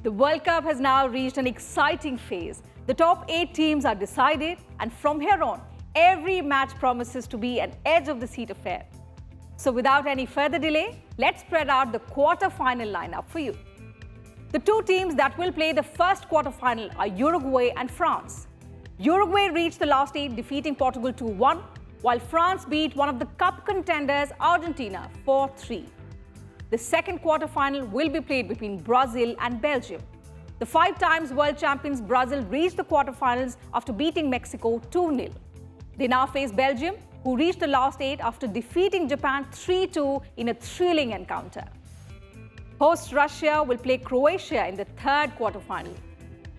The World Cup has now reached an exciting phase. The top 8 teams are decided, and from here on, every match promises to be an edge-of-the-seat affair. So without any further delay, let's spread out the quarter-final lineup for you. The 2 teams that will play the first quarter-final are Uruguay and France. Uruguay reached the last 8, defeating Portugal 2-1, while France beat one of the cup contenders, Argentina, 4-3. The second quarter-final will be played between Brazil and Belgium. The 5 times world champions Brazil reached the quarter-finals after beating Mexico 2-0. They now face Belgium, who reached the last 8 after defeating Japan 3-2 in a thrilling encounter. Host Russia will play Croatia in the third quarter-final.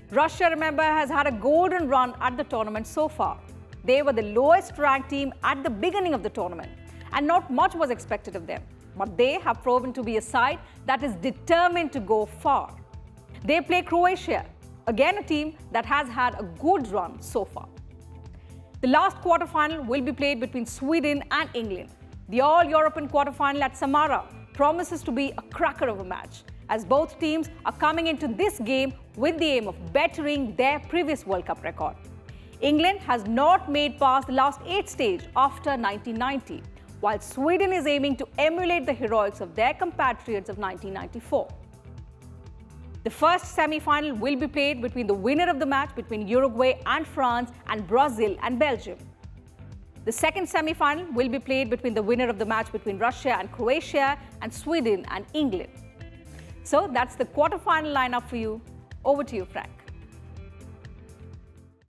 Russia, remember, has had a golden run at the tournament so far. They were the lowest-ranked team at the beginning of the tournament, and not much was expected of them. But they have proven to be a side that is determined to go far. They play Croatia, again a team that has had a good run so far. The last quarter-final will be played between Sweden and England. The All-European quarter-final at Samara promises to be a cracker of a match, as both teams are coming into this game with the aim of bettering their previous World Cup record. England has not made past the last 8 stage after 1990, while Sweden is aiming to emulate the heroics of their compatriots of 1994. The first semi-final will be played between the winner of the match between Uruguay and France and Brazil and Belgium. The second semi-final will be played between the winner of the match between Russia and Croatia and Sweden and England. So that's the quarter-final lineup for you. Over to you, Frank.